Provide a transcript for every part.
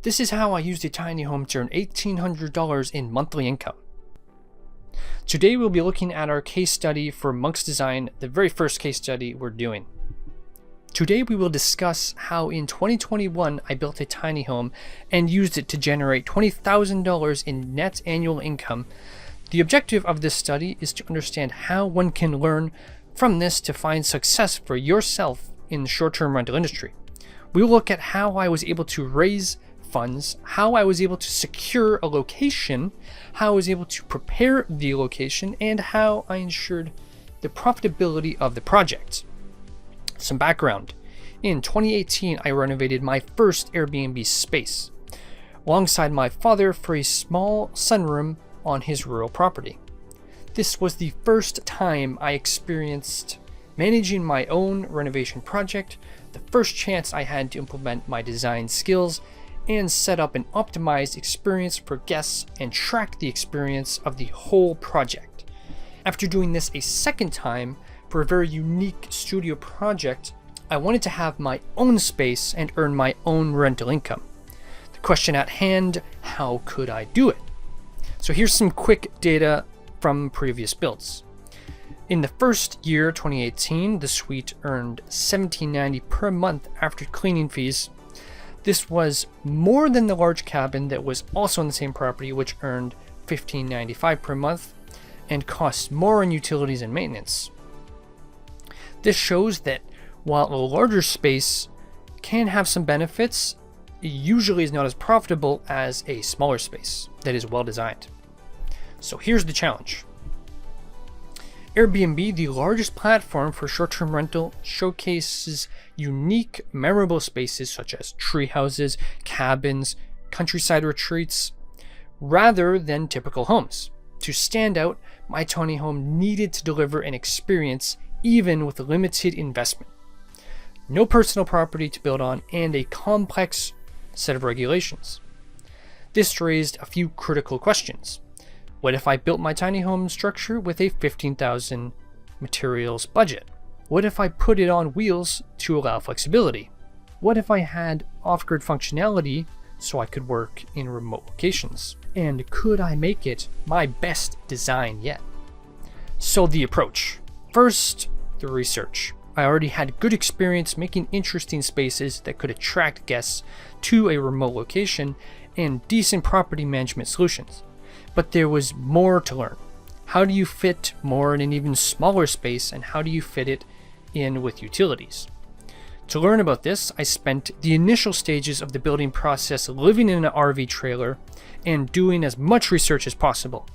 This is how I used a tiny home to earn $1,800 in monthly income. Today we'll be looking at our case study for Monk's Design, the very first case study we're doing. Today we will discuss how in 2021 I built a tiny home and used it to generate $20,000 in net annual income. The objective of this study is to understand how one can learn from this to find success for yourself in the short-term rental industry. We will look at how I was able to raise funds, how I was able to secure a location, how I was able to prepare the location, and how I ensured the profitability of the project. Some background. In 2018, I renovated my first Airbnb space alongside my father for a small sunroom on his rural property. This was the first time I experienced managing my own renovation project, the first chance I had to implement my design skills and set up an optimized experience for guests and track the experience of the whole project. After doing this a second time for a very unique studio project, I wanted to have my own space and earn my own rental income. The question at hand, how could I do it? So here's some quick data from previous builds. In the first year, 2018, the suite earned $1,790 per month after cleaning fees. This was more than the large cabin that was also on the same property, which earned $1,595 per month and cost more in utilities and maintenance. This shows that while a larger space can have some benefits, it usually is not as profitable as a smaller space that is well designed. So here's the challenge. Airbnb, the largest platform for short-term rental, showcases unique, memorable spaces such as tree houses, cabins, countryside retreats, rather than typical homes. To stand out, my tiny home needed to deliver an experience even with limited investment. No personal property to build on and a complex set of regulations. This raised a few critical questions. What if I built my tiny home structure with a $15,000 materials budget? What if I put it on wheels to allow flexibility? What if I had off-grid functionality so I could work in remote locations? And could I make it my best design yet? So the approach. First, the research. I already had good experience making interesting spaces that could attract guests to a remote location and decent property management solutions. But there was more to learn. How do you fit more in an even smaller space, and how do you fit it in with utilities? To learn about this, I spent the initial stages of the building process living in an RV trailer and doing as much research as possible.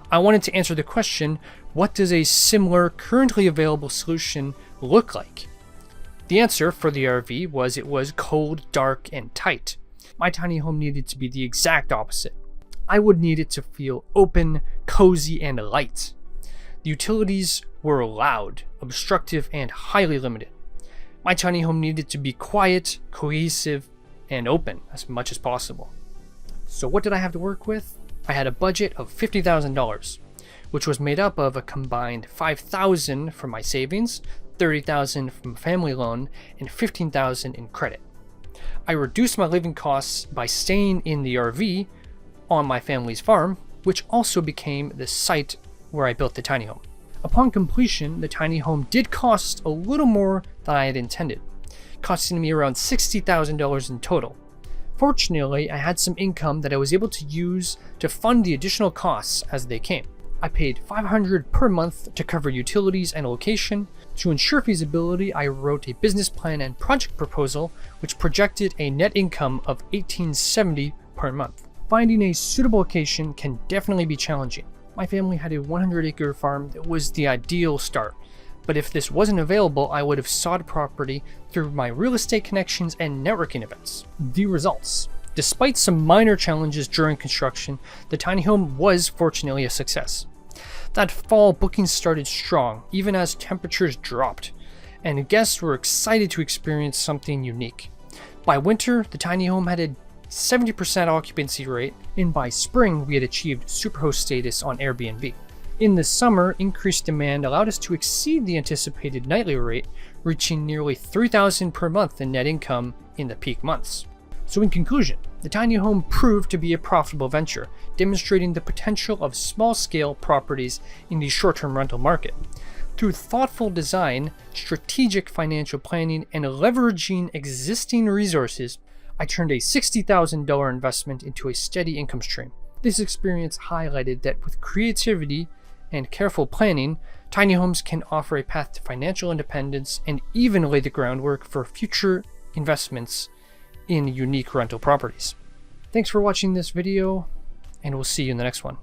I wanted to answer the question, what does a similar currently available solution look like? The answer for the RV was it was cold, dark, and tight. My tiny home needed to be the exact opposite. I would need it to feel open, cozy, and light. The utilities were loud, obstructive, and highly limited. My tiny home needed to be quiet, cohesive, and open as much as possible. So what did I have to work with? I had a budget of $50,000, which was made up of a combined $5,000 from my savings, $30,000 from a family loan, and $15,000 in credit. I reduced my living costs by staying in the RV on my family's farm, which also became the site where I built the tiny home. Upon completion, the tiny home did cost a little more than I had intended, costing me around $60,000 in total. Fortunately, I had some income that I was able to use to fund the additional costs as they came. I paid $500 per month to cover utilities and location. To ensure feasibility, I wrote a business plan and project proposal, which projected a net income of $1,870 per month. Finding a suitable location can definitely be challenging. My family had a 100-acre farm that was the ideal start, but if this wasn't available, I would have sought property through my real estate connections and networking events. The results. Despite some minor challenges during construction, the tiny home was fortunately a success. That fall, bookings started strong, even as temperatures dropped, and guests were excited to experience something unique. By winter, the tiny home had a 70% occupancy rate, and by spring we had achieved superhost status on Airbnb. In the summer, increased demand allowed us to exceed the anticipated nightly rate, reaching nearly $3,000 per month in net income in the peak months. So in conclusion, the tiny home proved to be a profitable venture, demonstrating the potential of small-scale properties in the short-term rental market. Through thoughtful design, strategic financial planning, and leveraging existing resources, I turned a $60,000 investment into a steady income stream. This experience highlighted that with creativity and careful planning, tiny homes can offer a path to financial independence and even lay the groundwork for future investments in unique rental properties. Thanks for watching this video, and we'll see you in the next one.